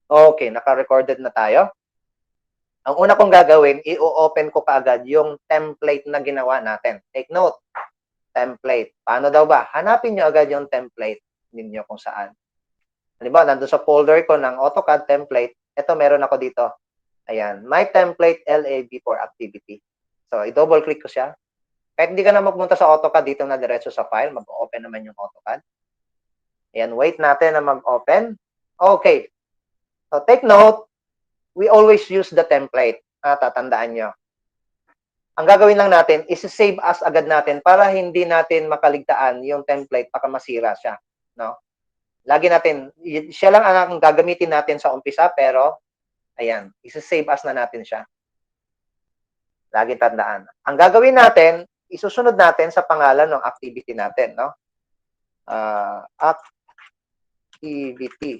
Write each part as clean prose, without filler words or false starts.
Okay, naka-recorded na tayo. Ang una kong gagawin, i-open ko kaagad yung template na ginawa natin. Take note, template. Paano daw ba? Hanapin nyo agad yung template ninyo kung saan. Halimbawa, nandun sa folder ko ng AutoCAD template, ito meron ako dito. Ayan, my template LAB for activity. So, i-double click ko siya. Kahit hindi ka na magpunta sa AutoCAD, dito na diretso sa file, mag-open naman yung AutoCAD. Ayan, wait natin na mag-open. Okay. So, take note, we always use the template. Tatandaan nyo. Ang gagawin lang natin is save as agad natin para hindi natin makaligtaan yung template baka masira siya, no? Lagi natin, siya lang ang gagamitin natin sa umpisa, pero ayan, isa-save as na natin siya. Lagi tandaan. Ang gagawin natin, isusunod natin sa pangalan ng activity natin, no? Activity.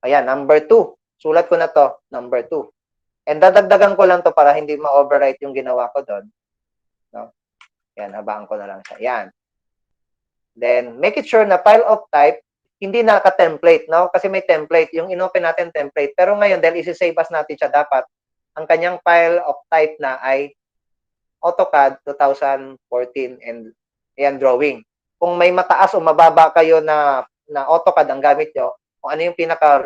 Ayan, number 2. Sulat ko na to, number 2. And dadagdagan ko lang to para hindi ma-overwrite yung ginawa ko doon. No? Yan, habaan ko na lang siya. Yan. Then, make it sure na file of type, hindi naka-template, no? Kasi may template. Yung inopen natin template. Pero ngayon, dahil isi-save as natin siya, dapat ang kanyang file of type na ay AutoCAD 2014 and yan, drawing. Kung may mataas o mababa kayo na AutoCAD ang gamit nyo, kung ano yung pinaka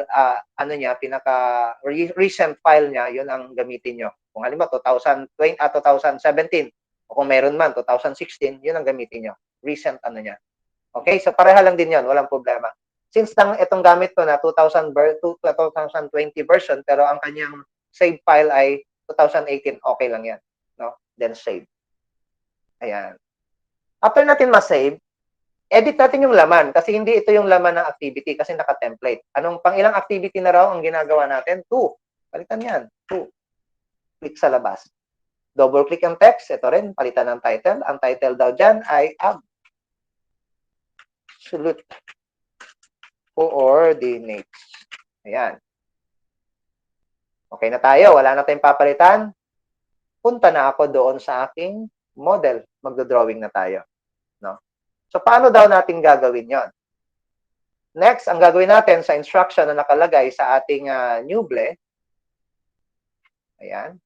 recent file niya, yun ang gamitin nyo. Kung halimbawa 2020 2017 o kung meron man 2016, yun ang gamitin nyo. Recent niya. Okay? So pareha lang din yun, walang problema. Since itong gamit ko na 2020 version pero ang kanyang save file ay 2018, okay lang yan, no? Then save. Ayan. After natin ma-save, edit natin yung laman kasi hindi ito yung laman ng activity kasi naka-template. Pang ilang activity na raw ang ginagawa natin? 2. Palitan yan. 2. Click sa labas. Double click ang text. Ito rin, palitan ng title. Ang title daw dyan ay absolute coordinates. Ayan. Okay na tayo. Wala na tayong papalitan. Punta na ako doon sa aking model. Magdo-drawing na tayo. No? So, paano daw natin gagawin yon? Next, ang gagawin natin sa instruction na nakalagay sa ating Nuble, ayan,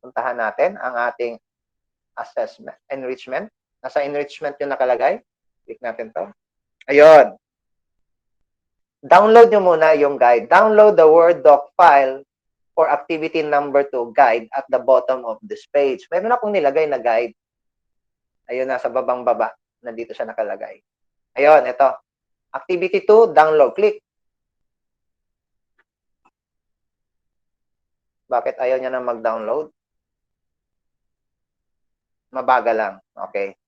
puntahan natin ang ating assessment, enrichment. Nasa enrichment yung nakalagay. Click natin to. Ayun. Download nyo muna yung guide. Download the Word doc file for activity number 2 guide at the bottom of this page. Meron akong nilagay na guide. Ayun, nasa babang baba. Nandito siya nakalagay. Ayun, ito. Activity 2, download. Click. Bakit ayaw niya na mag-download? Mabagal lang. Okay.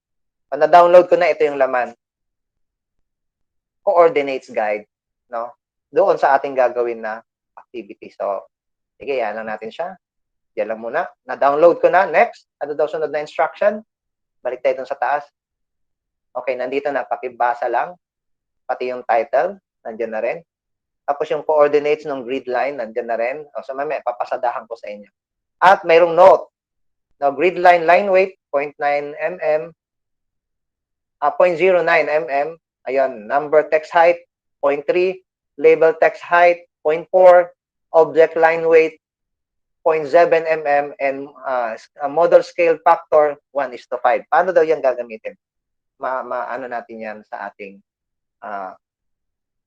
Pag na-download ko na, ito yung laman. Coordinates guide. No? Doon sa ating gagawin na activity. So, sige, yan lang natin siya. Yan lang muna. Na-download ko na. Next. Ano daw sunod na instruction? Balik tayo dun sa taas. Okay, nandito na. Pakibasa lang. Pati yung title. Nandiyan na rin. Tapos yung coordinates ng grid line. Nandiyan na rin. So, mamaya, papasadahan ko sa inyo. At mayroong note. Now, grid line weight, 0.9 mm. 0.09 mm. Ayun, number text height, 0.3. Label text height, 0.4. Object line weight, 0.7 mm. And model scale factor, 1:5. Paano daw yan gagamitin? Ano natin yan sa ating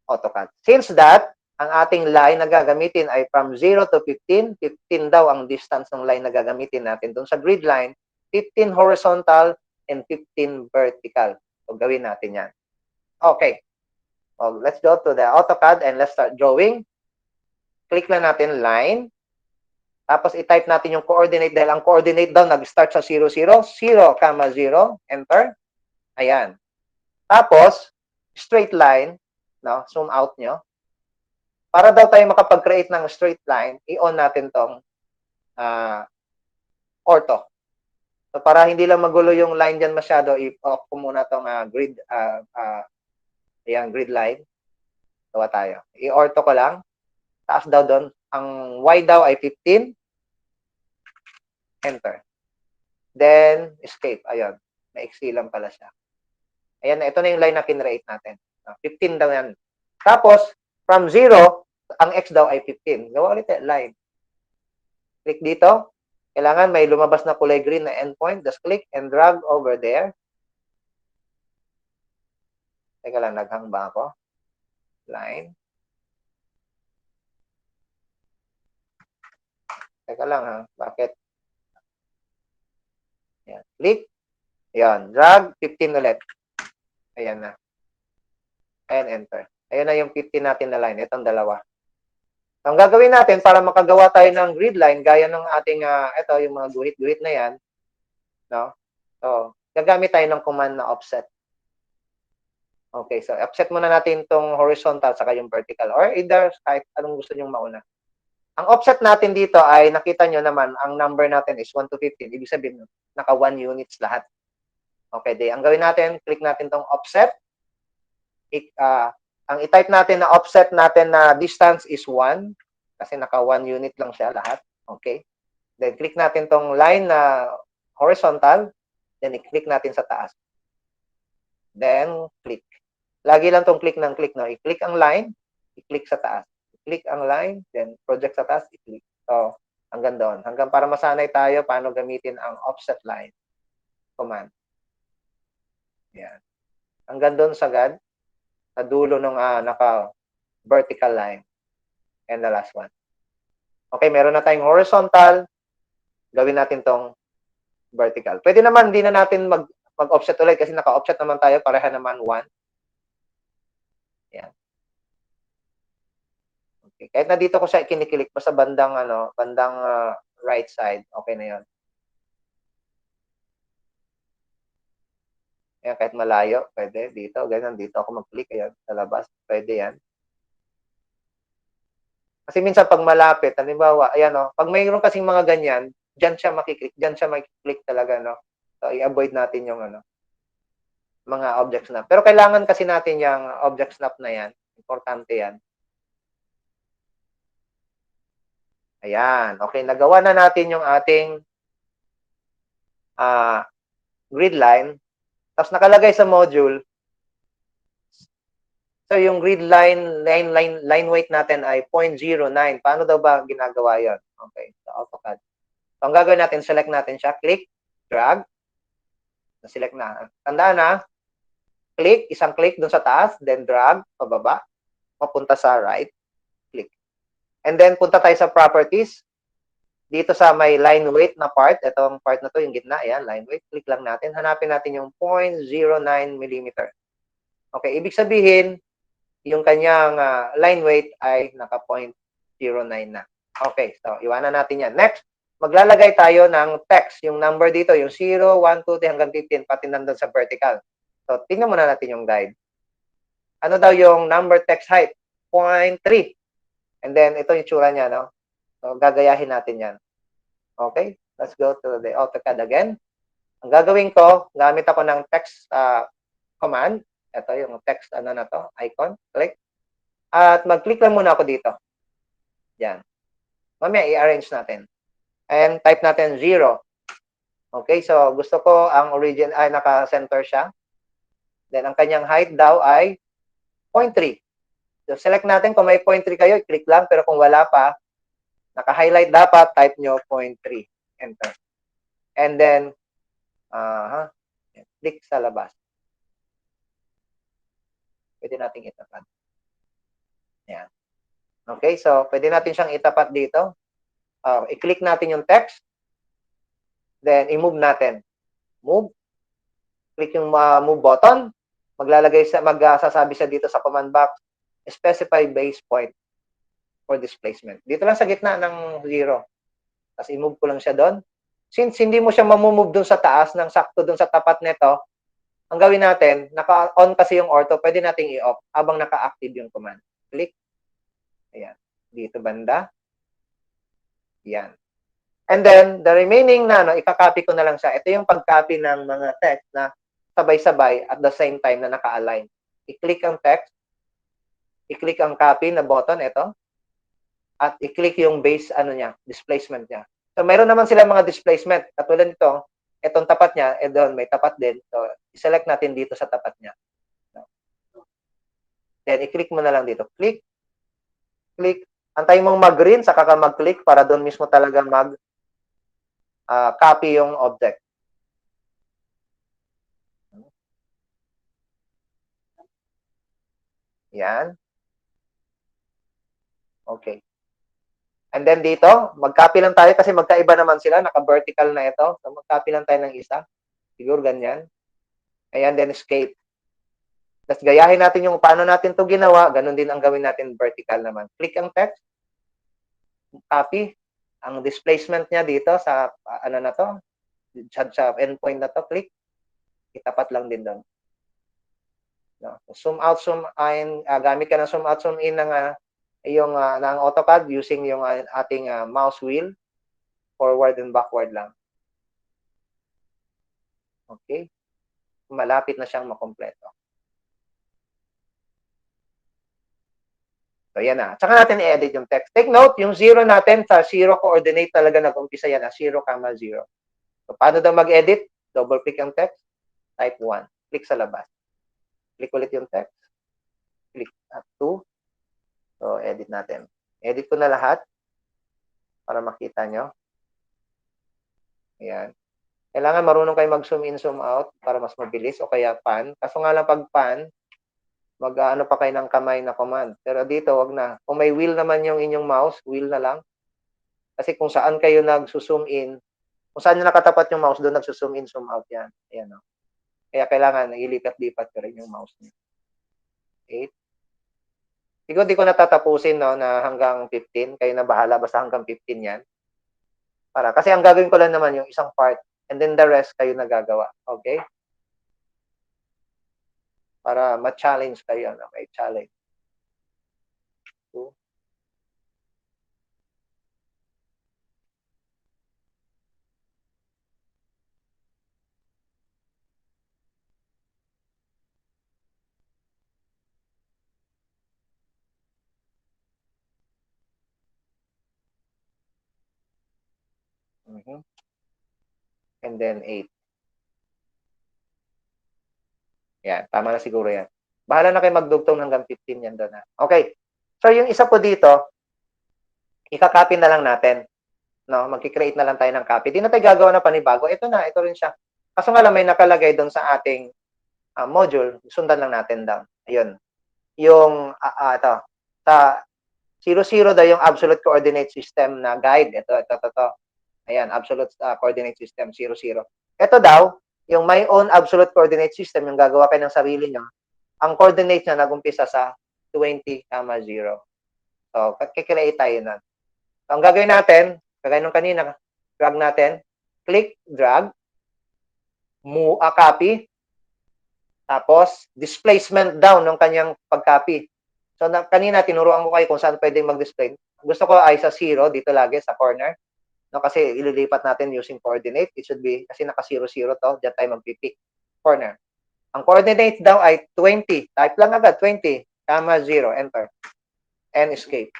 AutoCAD. Since that, ang ating line na gagamitin ay from 0 to 15. 15 daw ang distance ng line na gagamitin natin. Doon sa grid line, 15 horizontal and 15 vertical. So, gawin natin yan. Okay. So, let's go to the AutoCAD and let's start drawing. Click lang natin line. Tapos, i-type natin yung coordinate dahil ang coordinate daw nag-start sa 0, 0. 0, 0. Enter. Ayan. Tapos, straight line. No? Zoom out nyo. Para daw tayo makapag-create ng straight line, i-on natin tong ortho. So, para hindi lang magulo yung line dyan masyado, i-off ko muna tong grid line. Gawa tayo. I-ortho ko lang. Taas daw doon. Ang Y daw ay 15. Enter. Then, escape. Ayun. Maiksi lang pala siya. Ayan, ito na yung line na kinreate natin. 15 daw yan. Tapos, From 0, ang x daw ay 15. Gawa ulit line. Click dito. Kailangan may lumabas na kulay green na endpoint. Just click and drag over there. Teka lang, naghang ba ako? Line. Teka lang ha. Bakit? Yan. Click. Yan. Drag. 15 ulit. Ayan na. And enter. Ayan na yung 15 natin na line. Itong dalawa. Ang gagawin natin para makagawa tayo ng grid line, gaya ng ating, ito, yung mga guhit-guhit na yan, no? So, gagamit tayo ng command na offset. Okay, so offset muna natin itong horizontal saka yung vertical, or either kahit anong gusto nyong mauna. Ang offset natin dito ay, nakita nyo naman, ang number natin is 1 to 15. Ibig sabihin, naka 1 units lahat. Okay, ang gawin natin, click natin itong offset. Ang i-type natin na offset natin na distance is 1 kasi naka 1 unit lang siya lahat. Okay. Then click natin tong line na horizontal, then i-click natin sa taas. Then click. Lagi lang tong click ng click, no. I-click ang line, i-click sa taas. I-click ang line, then project sa taas, i-click. So, hanggang doon. Hanggang para masanay tayo paano gamitin ang offset line command. Yan. Hanggang doon sagad sa dulo ng naka-vertical line. And the last one. Okay, meron na tayong horizontal. Gawin natin tong vertical. Pwede naman, hindi na natin mag-offset ulit kasi naka-offset naman tayo. Pareha naman 1. Yan. Okay. Kahit na dito ko siya kinikilik pa sa bandang, bandang right side. Okay na yon. Ayan, kahit malayo, pwede. Dito, ganyan. Dito ako mag-click. Ayan, sa labas. Pwede yan. Kasi minsan pag malapit, halimbawa, ayan pag mayroon kasing mga ganyan, diyan siya makiklik, diyan siya makiklik talaga, no? So, i-avoid natin yung, mga object snap. Pero kailangan kasi natin yung object snap na yan. Importante yan. Ayan. Okay, nagawa na natin yung ating grid line. Tapos nakalagay sa module. So, yung grid line weight natin ay 0.09. Paano daw ba ginagawa yon? Okay, sa AutoCAD. So, ang gagawin natin, select natin siya. Click, drag. Na-select na. Tandaan na, click, isang click dun sa taas, then drag, pababa, papunta sa right, click. And then, punta tayo sa properties. Dito sa may line weight na part, itong part na to, yung gitna, ayan, line weight, click lang natin. Hanapin natin yung 0.09 mm. Okay, ibig sabihin, yung kanyang line weight ay naka 0.09 na. Okay, so iwanan natin yan. Next, maglalagay tayo ng text. Yung number dito, yung 0, 1, 2, 3 hanggang 15, pati nandun sa vertical. So, tingnan muna natin yung guide. Ano daw yung number text height? 0.3. And then, ito yung tsura niya, no? So, gagayahin natin yan. Okay? Let's go to the AutoCAD again. Ang gagawin ko, gamit ako ng text command. Ito yung text, na to, icon. Click. At mag-click lang muna ako dito. Yan. Mamaya, i-arrange natin. And type natin 0. Okay, so gusto ko ang origin ay naka-center siya. Then, ang kanyang height daw ay 0.3. So, select natin kung may 0.3 kayo, click lang. Pero kung wala pa, naka-highlight dapat, type nyo 0.3. Enter. And then, click sa labas. Pwede nating itapat. Yan. Okay, so pwede natin siyang itapat dito. I-click natin yung text. Then, i-move natin. Move. Click yung move button. Magsasabi siya dito sa command box, specify base point for displacement. Dito lang sa gitna ng 0. Tapos i-move ko lang siya doon. Since hindi mo siya mamumove doon sa taas, ng sakto doon sa tapat nito, ang gawin natin, naka-on kasi yung ortho, pwede nating i-off habang naka-active yung command. Click. Ayan. Dito banda. Yan. And then, the remaining na, ika-copy ko na lang siya. Ito yung pag-copy ng mga text na sabay-sabay at the same time na naka-align. I-click ang text. I-click ang copy na button, ito. At i-click yung base, displacement niya. So, mayroon naman sila mga displacement. Katulad nito, itong tapat niya, doon may tapat din. So, i-select natin dito sa tapat niya. Then, i-click mo na lang dito. Click. click. Antayin mong mag-green, saka ka mag-click para doon mismo talaga copy yung object. Yan. Okay. And then dito, mag-copy lang tayo kasi magkaiba naman sila. Naka-vertical na ito. So, mag-copy lang tayo ng isa. Siguro ganyan. Ayan, then escape. Tapos gayahin natin yung paano natin to ginawa. Ganun din ang gawin natin vertical naman. Click ang text. Copy. Ang displacement niya dito sa, ano na to, sa endpoint na to, click. Itapat lang din doon. No? Zoom out, zoom in. Gamit ka ng zoom out, zoom in ng ng AutoCAD using yung ating mouse wheel, forward and backward lang. Okay? Malapit na siyang makompleto. So, yan na. Tsaka natin i-edit yung text. Take note, yung 0 natin sa 0 coordinate talaga nag-umpisa yan, 0, 0. So, paano daw mag-edit? Double-click ang text, type 1. Click sa labas. Click ulit yung text. Click at 2. So, edit natin. Edit ko na lahat para makita nyo. Ayan. Kailangan marunong kayo mag-zoom in, zoom out para mas mabilis o kaya pan. Kaso nga lang pag pan, mag-ano pa kayo ng kamay na command. Pero dito, wag na. Kung may wheel naman yung inyong mouse, wheel na lang. Kasi kung saan kayo nag-zoom in, kung saan nyo nakatapat yung mouse, doon nag-zoom in, zoom out yan. Ayan, no? Kaya kailangan ilipat-lipat ko rin yung mouse niyo. 8. Siguro di ko natatapusin, no, na hanggang 15. Kayo na bahala, basta hanggang 15 yan. Kasi ang gagawin ko lang naman yung isang part, and then the rest kayo nagagawa. Okay? Para ma-challenge kayo, no? May challenge. 2. And then 8. Yan, tama na siguro yan. Bahala na kayo magdugtong hanggang 15 yan doon. Okay. So, yung isa po dito, ika-copy na lang natin. No, magki-create na lang tayo ng copy. Di na tayo gagawa ng panibago. Ito na, ito rin siya. Kaso nga lang may nakalagay doon sa ating module. Sundan lang natin down. Ayun. Yung, ito. Sa 00 daw yung absolute coordinate system na guide. Ito. Ayan, absolute coordinate system, 00. Ito daw, yung my own absolute coordinate system, yung gagawa kayo ng sarili nyo, ang coordinate niya nag-umpisa sa 20, 0. So, kikreate tayo nun. So, ang gagawin natin, kagaya nung kanina, drag natin, click, drag, move, copy, tapos displacement down ng kanyang pag-copy. So, kanina, tinuruan ko kayo kung saan pwedeng mag-display. Gusto ko ay sa 0, dito lagi, sa corner. No, kasi ililipat natin using coordinate. It should be, kasi naka-0, 0 to, dyan tayo mag-pick. Corner. Ang coordinate daw ay 20. Type lang agad, 20, 0, enter. And escape.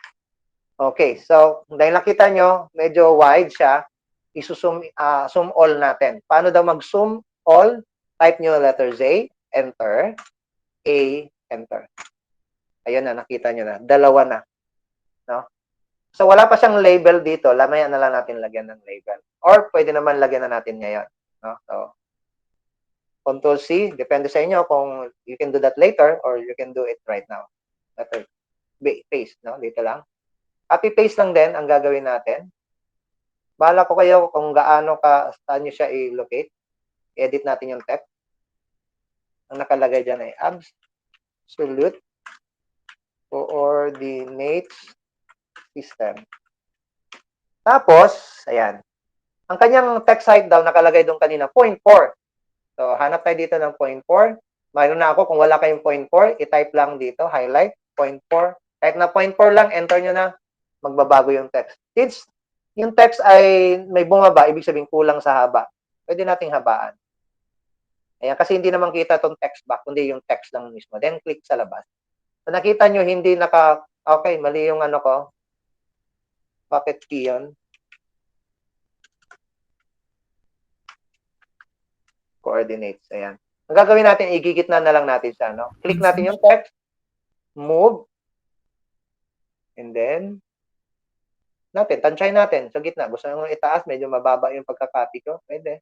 Okay, so dahil nakita nyo, medyo wide siya, isusum zoom all natin. Paano daw mag-zoom all? Type nyo letter Z, enter, A, enter. Ayun na, nakita nyo na. Dalawa na. No? So wala pa siyang label dito, lamaya na lang natin lagyan ng label. Or pwede naman lagyan na natin ngayon. No? So, Control C, depende sa inyo kung you can do that later or you can do it right now. Letter paste, no? Dito lang. Copy-paste lang din ang gagawin natin. Bahala ko kayo kung gaano saan nyo siya i-locate. Edit natin yung text. Ang nakalagay dyan ay absolute coordinate system. Tapos, ayan. Ang kanyang text height daw nakalagay doon kanina, 0.4. So, hanap tayo dito ng 0.4. Mayroon na ako, kung wala kayong 0.4, i-type lang dito, highlight, 0.4. Kahit na 0.4 lang, enter nyo na, magbabago yung text. Since yung text ay may bumaba, ibig sabihin kulang sa haba. Pwede nating habaan. Ayan, kasi hindi naman kita itong text box, kundi yung text lang mismo. Then, click sa labas. So, nakita nyo, hindi okay, mali yung ano ko. Bakit key yun? Coordinates. Ayan. Ang gagawin natin, igigit na lang natin siya. No? Click natin yung text. Move. And then, tansyahin natin sa gitna. Gusto nyo itaas, medyo mababa yung pagka-copy ko. Pwede.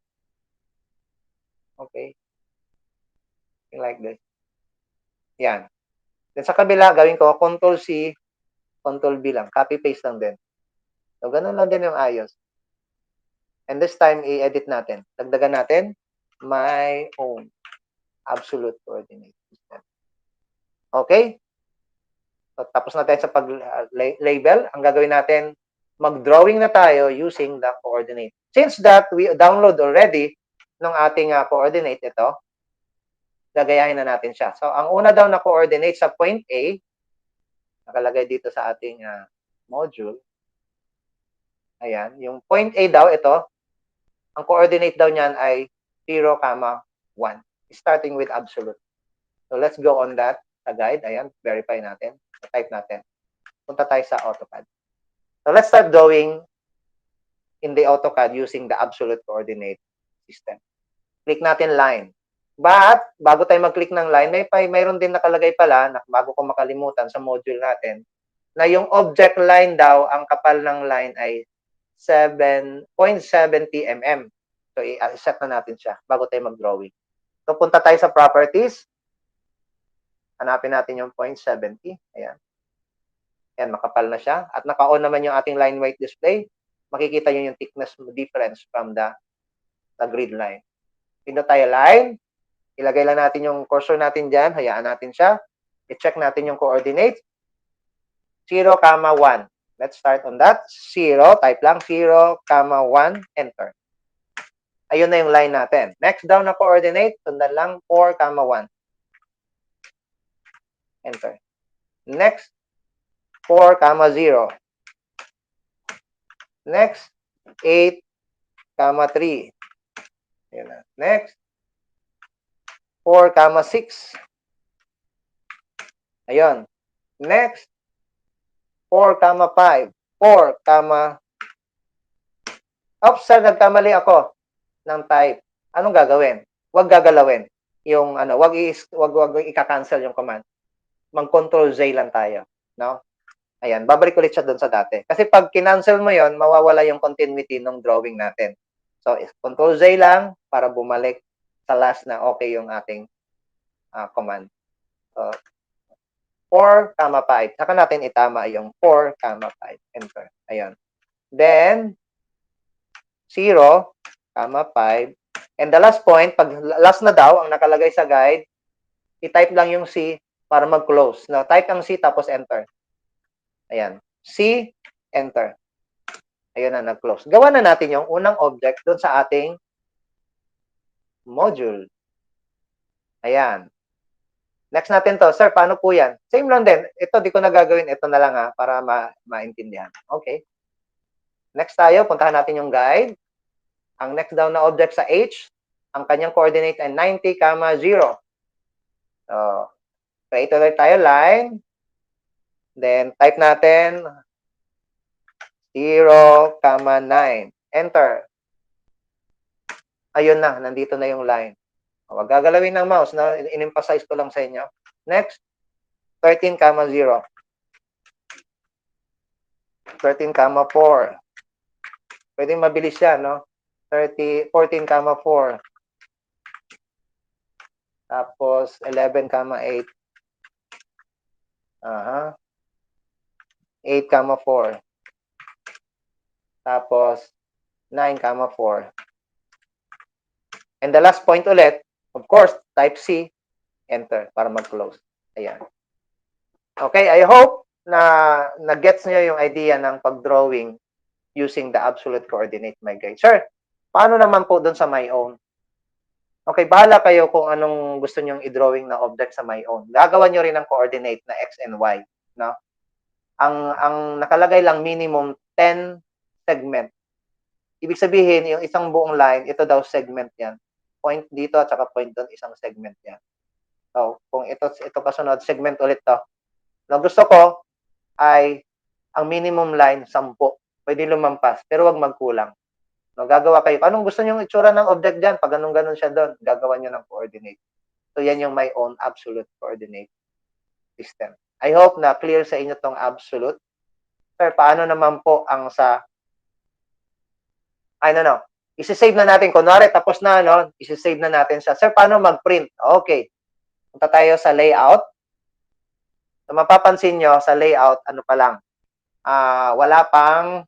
Okay. Something like this. Yan. Then sa kabila, gawin ko, Control-C, Control-V lang. Copy-paste lang din. So, ganun lang din yung ayos. And this time, i-edit natin. Dagdagan natin, my own absolute coordinate system. Okay? So, tapos na tayo sa pag-label. Ang gagawin natin, mag-drawing na tayo using the coordinate. Since that we download already ng ating coordinate ito, gagayahin na natin siya. So, ang una daw na coordinate sa point A, nakalagay dito sa ating module. Ayan. Yung point A daw, ito, ang coordinate daw niyan ay 0, 1. Starting with absolute. So, let's go on that sa guide. Ayan, verify natin. Type natin. Punta tayo sa AutoCAD. So, let's start drawing in the AutoCAD using the absolute coordinate system. Click natin line. But, bago tayo mag-click ng line, mayroon din nakalagay pala, bago ko makalimutan sa module natin, na yung object line daw, ang kapal ng line ay 0.70 mm. So, i-set na natin siya bago tayo mag-drawing. So, punta tayo sa properties. Hanapin natin yung 0.70. Ayan. Ayan, makapal na siya. At naka-on naman yung ating line weight display. Makikita nyo yung thickness difference from the grid line. Pindot tayo line. Ilagay lang natin yung cursor natin dyan. Hayaan natin siya. I-check natin yung coordinates. 0, 1. Let's start on that. 0, type lang 0, 1, enter. Ayun na yung line natin. Next down na coordinate, sundan lang 4, 1. Enter. Next, 4, 0. Next, 8, 3. Ayun na. Next, 4, 6. Ayun. Next, 4, 5. 4, oops, sir, nagkamali ako ng type. Anong gagawin? Huwag gagalawin. Yung wag i-cancel yung command. Mag-control Z lang tayo, no? Ayan, babalik ulit siya doon sa dati. Kasi pag kinancel mo 'yon, mawawala yung continuity ng drawing natin. So, control Z lang para bumalik sa last na okay yung ating command. So, 4, 5. Saka natin itama yung 4, 5. Enter. Ayun. Then, 0, 5. And the last point, pag last na daw, ang nakalagay sa guide, i-type lang yung C para mag-close. Now, type ang C tapos enter. Ayan. C, enter. Ayun na, nag-close. Gawa na natin yung unang object doon sa ating module. Ayan. Next natin to. Sir, paano po yan? Same lang din. Ito, di ko na gagawin. Ito na lang para maintindihan. Okay. Next tayo, puntahan natin yung guide. Ang next down na object sa H, ang kanyang coordinate ay 90, 0. So, create ulit tayo line. Then, type natin 0, 9. Enter. Ayun na, nandito na yung line. Huwag gagalawin ng mouse. In-emphasize ko lang sa inyo. Next, 13, 0. 13, 4. Pwede mabilis yan, no? 14, 4. Tapos, 11, 8. 8, 4. Tapos, 9, 4. And the last point ulit, of course, type C, enter, para mag-close. Ayan. Okay, I hope na gets niyo yung idea ng pag-drawing using the absolute coordinate, my guys. Sir, paano naman po doon sa my own? Okay, bahala kayo kung anong gusto nyong i-drawing na object sa my own. Gagawa nyo rin ng coordinate na X and Y. No? Ang nakalagay lang minimum 10 segment. Ibig sabihin, yung isang buong line, ito daw segment yan. Point dito at saka point doon, isang segment yan. So, kung ito kasunod, segment ulit to. Na gusto ko ay ang minimum line, 10. Pwede lumampas, pero wag magkulang. No, gagawa kayo. Anong gusto nyo itsura ng object dyan? Pag ganun siya doon, gagawa nyo ng coordinate. So, yan yung my own absolute coordinate system. I hope na clear sa inyo tong absolute. Sir, paano naman po ang sa, isi-save na natin. Kunwari, tapos na, no? Isi-save na natin siya. Sir, paano mag-print? Okay. Punta tayo sa layout. So, mapapansin nyo, sa layout, ano pa lang, wala pang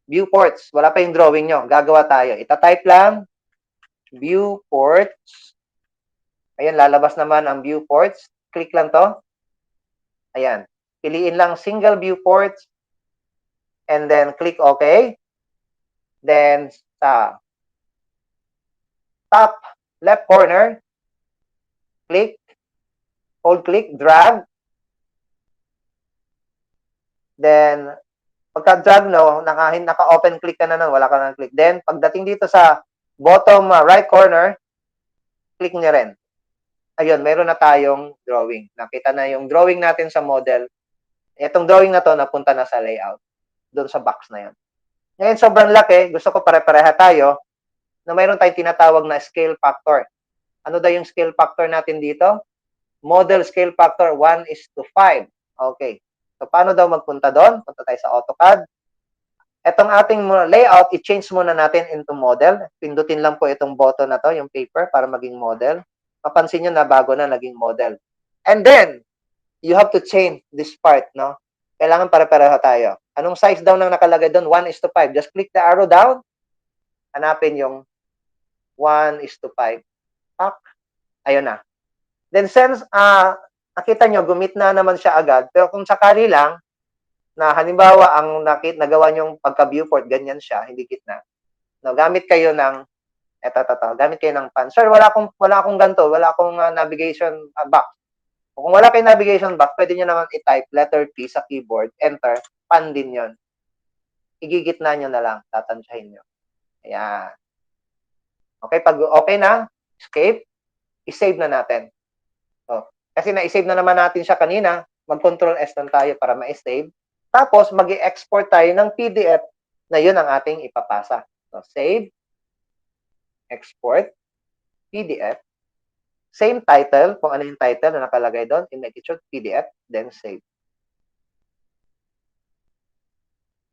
viewports. Wala pa yung drawing nyo. Gagawa tayo. Ita-type lang, viewports. Ayan, lalabas naman ang viewports. Click lang to. Ayan. Piliin lang single viewports. And then, click OK. Then, sa top left corner, click, hold click, drag. Then, pagka-drag, no, naka-open click ka na nun, wala ka nang click. Then, pagdating dito sa bottom right corner, click nyo rin. Ayun, meron na tayong drawing. Nakita na yung drawing natin sa model. Itong drawing na to, napunta na sa layout. Doon sa box na yun. Ngayon, sobrang laki. Gusto ko pare-pareha tayo na mayroon tayong tinatawag na scale factor. Ano daw yung scale factor natin dito? Model scale factor 1:5. Okay. So, paano daw magpunta doon? Punta tayo sa AutoCAD. Itong ating layout, i-change muna natin into model. Pindutin lang po itong button na to, yung paper, para maging model. Papansin nyo na bago na naging model. And then, you have to change this part, no? Kailangan pare-pareho tayo. Anong size daw nang nakalagay doon? 1:5. Just click the arrow down. Hanapin yung 1:5. Ayun na. Then since nakita nyo, gumit na naman siya agad. Pero kung sakali lang, na halimbawa, ang nagawa nyong pagka-viewport, ganyan siya, hindi gitna. No, gamit kayo ng, gamit kayo ng pan. Sir, wala akong ganito, wala akong navigation box. Kung wala kayong navigation box, pwede nyo naman i-type letter P sa keyboard, enter, pan din yon. Igigitna nyo na lang, tatansyahin nyo. Ayan. Okay, pag okay na, escape, i-save na natin. So, kasi na-save na naman natin siya kanina, mag-Control S lang tayo para ma-save. Tapos, mag-i-export tayo ng PDF na yun ang ating ipapasa. So, save, export, PDF, same title, kung ano yung title na nakalagay doon, in make it short, PDF, then save.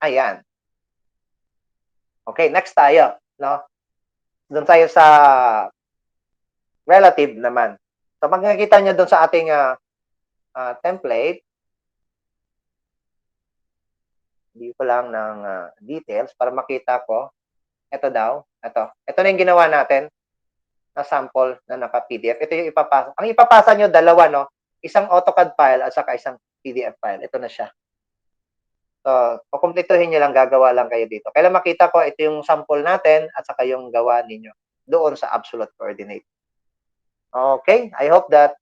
Ayan. Okay, next tayo. No? Doon tayo sa relative naman. So, pag nakikita nyo doon sa ating template, hindi ko lang ng details para makita ko. Ito daw. Ito na yung ginawa natin na sample na naka-PDF. Ito yung ipapasa. Ang ipapasa nyo, dalawa, no? Isang AutoCAD file at saka isang PDF file. Ito na siya. So, kukumpletuhin nyo lang, gagawa lang kayo dito. Kailan makita ko, ito yung sample natin at saka yung gawa ninyo doon sa absolute coordinate. Okay, I hope that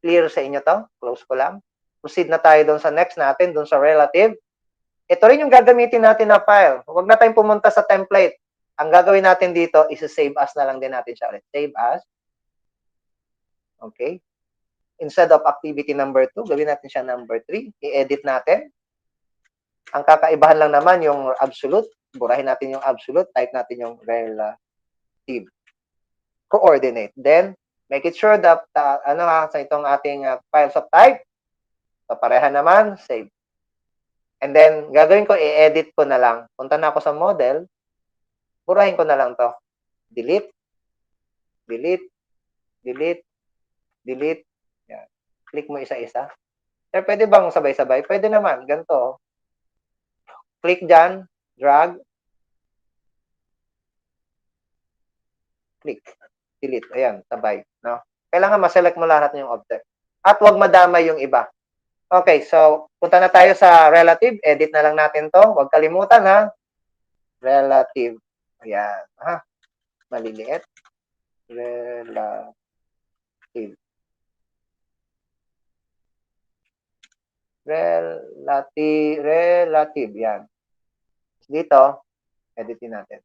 clear sa inyo to. Close ko lang. Proceed na tayo doon sa next natin, doon sa relative. Ito rin yung gagamitin natin na file. Huwag na tayong pumunta sa template. Ang gagawin natin dito is save as na lang din natin siya ulit. Save as. Okay. Instead of activity number 2, gawin natin siya number 3. I-edit natin. Ang kakaibahan lang naman yung absolute. Burahin natin yung absolute. Type natin yung relative coordinate. Then, make it sure that, sa itong ating files of type. So, pareha naman. Save. And then, gagawin ko, i-edit ko na lang. Punta na ako sa model. Burahin ko na lang to. Delete. Delete. Delete. Delete. Yan. Click mo isa-isa. Sir, pwede bang sabay-sabay? Pwede naman. Ganito. Click dyan. Drag. Click. Delete. Ayan. Sabay. No? Kailangan ma-select mo lahat ng object. At huwag madamay yung iba. Okay, so punta na tayo sa relative. Edit na lang natin to. Huwag kalimutan, ha? Relative. Ayan. Ha? Maliliit. Relative. Relative. Yan. Dito, editin natin.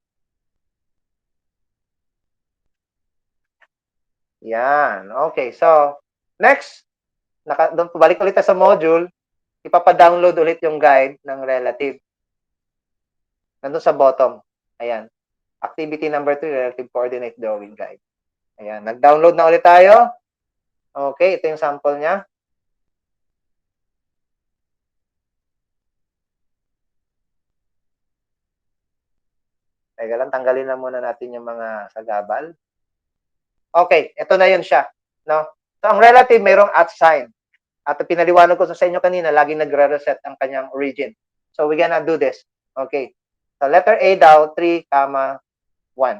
Yan. Okay, so next, balik ulit sa module, ipapa-download ulit yung guide ng relative. Nandun sa bottom. Ayan. Activity number 3, relative coordinate drawing guide. Ayan. Nag-download na ulit tayo. Okay, ito yung sample niya. Teka lang, tanggalin na muna natin yung mga sagabal. Okay, ito na yun siya. No? So, ang relative, mayroong at sign. At pinaliwanag ko sa inyo kanina, laging nagre-reset ang kanyang origin. So, we're gonna do this. Okay. So, letter A daw, 3, 1.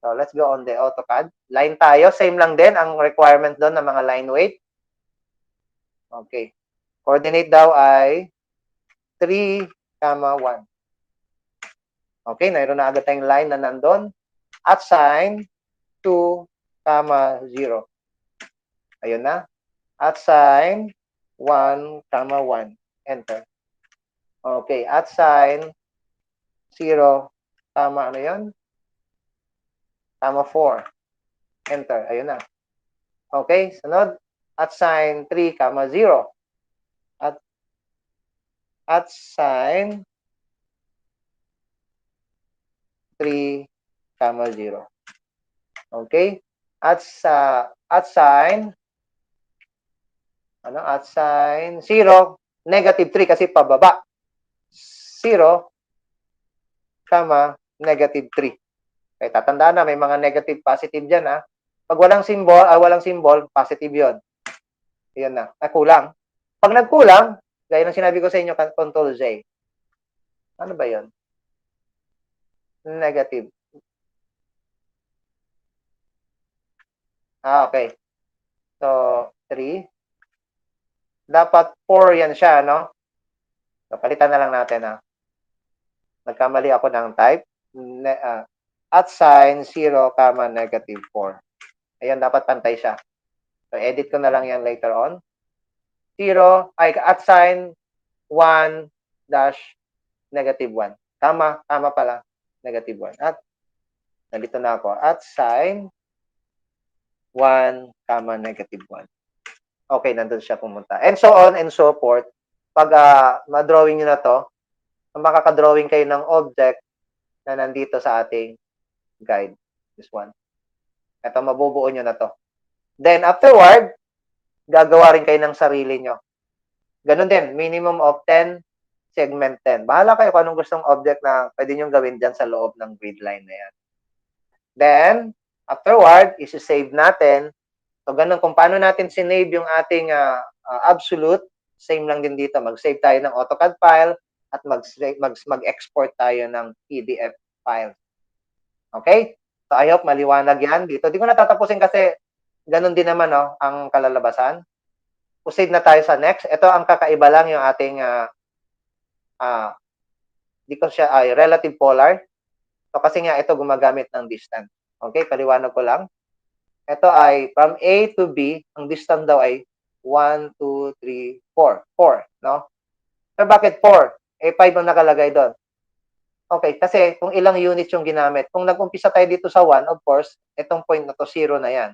So, let's go on the AutoCAD. Line tayo. Same lang din ang requirement doon ng mga line weight. Okay. Coordinate daw ay 3, 1. Okay, mayroon na agad tayong line na nandun. At sign 2, 0. Ayun na. At sign 1, 1. Enter. Okay, at sign 0, ano yun? 4. Enter. Ayun na. Okay, sunod. At sign 3, 0. At sign 3, 0. Okay? At sign at sign 0, negative 3 kasi pababa. 0, negative 3. Okay, tatandaan na may mga negative positive diyan ha. Pag walang symbol, positive 'yon. 'Yan na. Kulang. Pag nagkulang, gaya ng sinabi ko sa inyo, control J. Ano ba 'yon? Negative. Okay. So, 3. Dapat 4 yan siya, no? So, palitan na lang natin, ha? Nagkamali ako ng type. At sign 0, negative 4. Ayan, dapat pantay siya. So, edit ko na lang yan later on. 0, at sign 1 dash negative 1. Tama pala. Negative 1. At, nandito na ako. At sign 1, negative 1. Okay, nandun siya pumunta. And so on and so forth. Pag ma-drawing nyo na to, makaka-drawing kayo ng object na nandito sa ating guide. This one. Ito, mabubuo nyo na to. Then, afterward, gagawa rin kayo ng sarili nyo. Ganun din, minimum of 10, segment 10. Bahala kayo kung anong gustong object na pwede nyo gawin dyan sa loob ng grid line na yan. Then, afterward, isi-save natin. So, ganun, kung paano natin sinave yung ating absolute, same lang din dito. Mag-save tayo ng AutoCAD file at mag-export tayo ng PDF file. Okay? So, I hope maliwanag yan dito. Di ko na tatapusin kasi ganun din naman ang kalalabasan. Proceed na tayo sa next. Ito ang kakaiba lang yung ating di ko siya relative polar. So, kasi nga ito gumagamit ng distance. Okay? Paliwanag ko lang. Ito ay from A to B, ang distance daw ay 1, 2, 3, 4. 4, no? So, bakit 4? 5 ang nakalagay doon. Okay, kasi kung ilang units yung ginamit. Kung nag-umpisa tayo dito sa 1, of course, itong point na to, 0 na yan.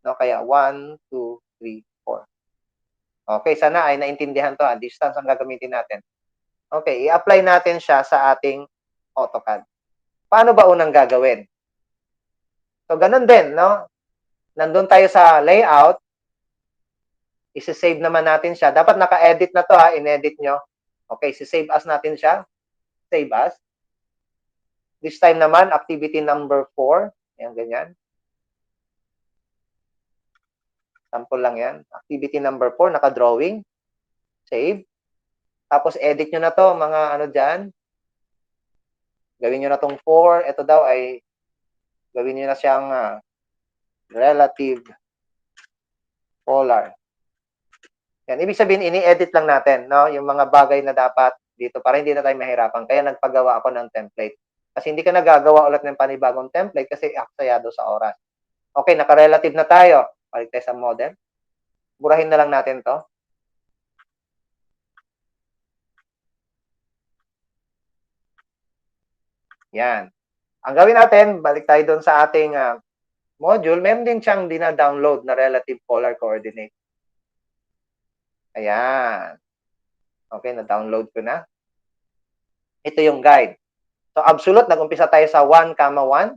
No? Kaya 1, 2, 3, 4. Okay, sana ay naintindihan to. Distance ang gagamitin natin. Okay, i-apply natin siya sa ating AutoCAD. Paano ba unang gagawin? So, ganun din, no? Nandun tayo sa layout. Isi-save naman natin siya. Dapat naka-edit na to in-edit nyo. Okay, isi-save as natin siya. Save as. This time naman, activity number 4. Ayan, ganyan. Sample lang yan. Activity number 4, naka-drawing. Save. Tapos, edit nyo na to, mga ano dyan. Gawin nyo na tong 4. Ito daw ay, gawin nyo na siyang relative polar. Yan. Ibig sabihin, ini-edit lang natin, no? Yung mga bagay na dapat dito para hindi na tayo mahirapan. Kaya nagpagawa ako ng template. Kasi hindi ka nagagawa ulit ng panibagong template kasi aksayado sa oras. Okay, naka-relative na tayo. Balik tayo sa model. Burahin na lang natin to. Yan. Ang gawin natin, balik tayo doon sa ating module. Meron din siyang dina-download na relative polar coordinate. Ayan. Okay, na-download ko na. Ito yung guide. So, absolute, nag-umpisa tayo sa 1, 1.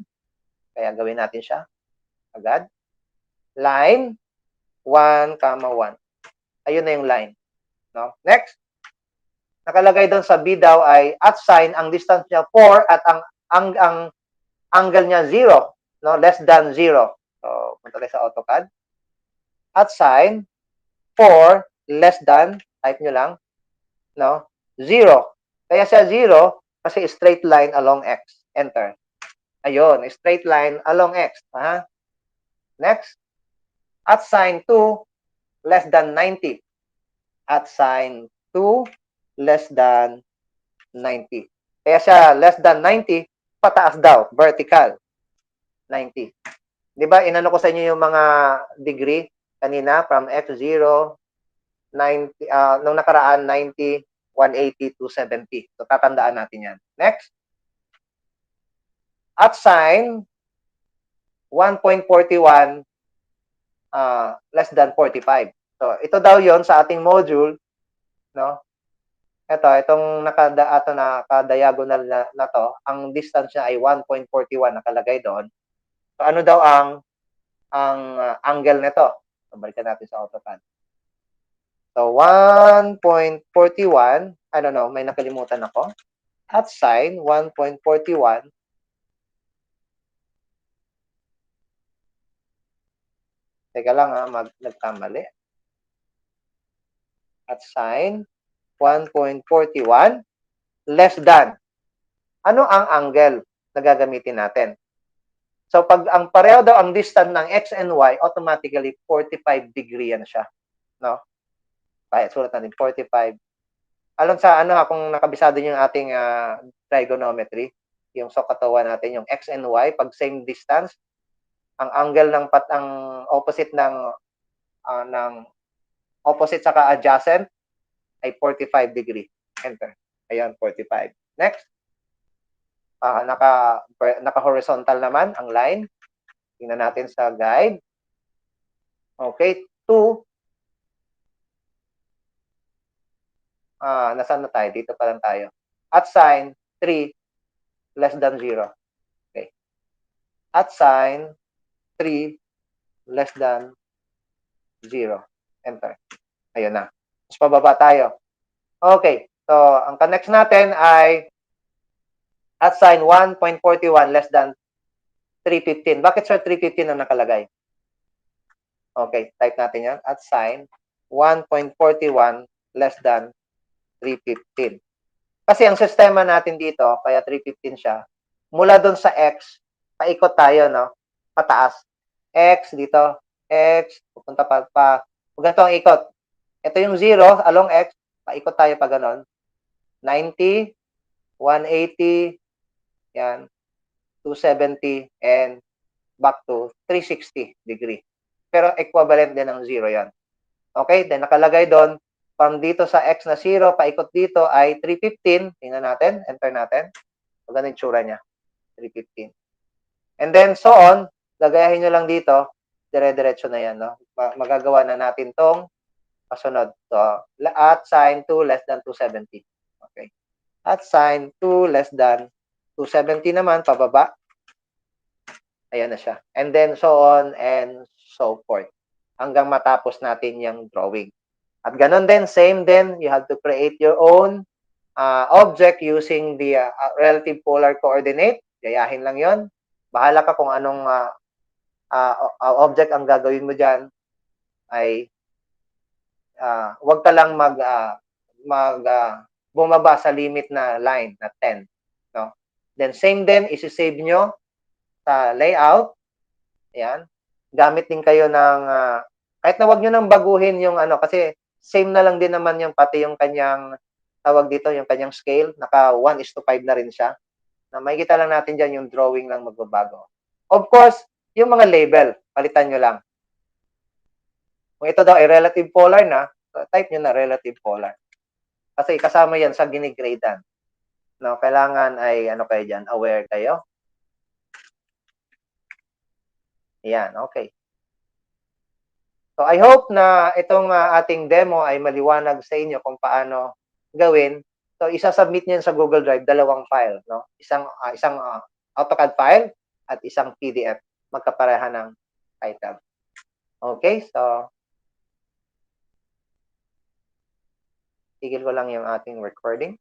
Kaya gawin natin siya. Agad. Line, 1, 1. Ayun na yung line. No? Next. Nakalagay doon sa B daw ay at sign, ang distance niya 4 at ang ang angle niya 0, no? Less than 0. So, punta tayo sa AutoCAD. At sign, 4 less than, type nyo lang, no? 0. Kaya siya 0 kasi straight line along X. Enter. Ayun, straight line along X. Ha? Next. At sign 2 less than 90. At sign 2 less than 90. Kaya siya less than 90, pataas daw, vertical. 90. Di ba, inano ko sa inyo yung mga degree kanina from X0, 90, nung nakaraan, 90, 180, 270. So, tatandaan natin yan. Next. At sign, 1.41 less than 45. So, ito daw yon sa ating module, no? Itong nakadiagonal na to, ang distance niya ay 1.41 nakalagay doon. So, ano daw ang angle nito? So, balikan natin sa AutoCAD. So, 1.41, I don't know, may nakalimutan ako. At sign, 1.41. Teka lang nagkamali. At sign, 1.41 less than. Ano ang angle na gagamitin natin? So, pag ang pareho daw ang distance ng X and Y, automatically 45 degree yan siya. No? Kaya sulat natin 45. Alam sa kung nakabisado yung ating trigonometry, yung sa katawan natin, yung X and Y, pag same distance, ang angle ng ang opposite ng opposite saka adjacent ay 45 degree. Enter. Ayan, 45. Next. Naka-horizontal naman ang line. Tingnan natin sa guide. Okay, 2. Nasaan na tayo? Dito pa lang tayo. At sign, 3 less than 0. Okay. At sign, 3 less than 0. Enter. Ayun na. Mas pababa tayo. Okay. So, ang next natin ay at sign 1.41 less than 315. Bakit sir 315 ang nakalagay? Okay, type natin yan. At sign 1.41 less than 315. Kasi ang sistema natin dito, kaya 315 siya, mula doon sa X, paikot tayo, no? Pataas. X dito, X, pupunta pa. Ganito ang ikot. Ito yung 0 along X, paikot tayo pa ganon. 90, 180, yan, 270, and back to 360 degree. Pero equivalent din ng 0 yan. Okay, then nakalagay doon, from dito sa X na 0, paikot dito ay 315. Tingnan natin, enter natin. So, ganun yung tsura niya, 315. And then, so on, lagayahin nyo lang dito, dire-diretso na yan, no? Magagawa na natin tong kasunod. So, at sign 2 less than 270. Okay. At sign 2 less than 270 naman, pababa. Ayan na siya. And then, so on and so forth. Hanggang matapos natin yung drawing. At ganun din, same din, you have to create your own object using the relative polar coordinate. Gayahin lang yon. Bahala ka kung anong object ang gagawin mo dyan. Ay wag ka lang bumaba sa limit na line na 10. No? Then same din, isi-save nyo sa layout. Ayan. Gamit din kayo ng kahit na wag nyo nang baguhin yung kasi same na lang din naman yung pati yung kanyang tawag dito, yung kanyang scale, naka 1:5 na rin siya. Na makikita lang natin dyan yung drawing lang magbabago. Of course, yung mga label, palitan nyo lang. Kung ito daw ay relative polar na, type nyo na relative polar. Kasi kasama yan sa ginigradean. No, kailangan ay kayo dyan, aware kayo. Yan, okay. So I hope na itong ating demo ay maliwanag sa inyo kung paano gawin. So isa-submit niyo sa Google Drive, dalawang file, no? Isang AutoCAD file at isang PDF, magkapareha ng title. Okay, so tigil ko lang yung ating recording.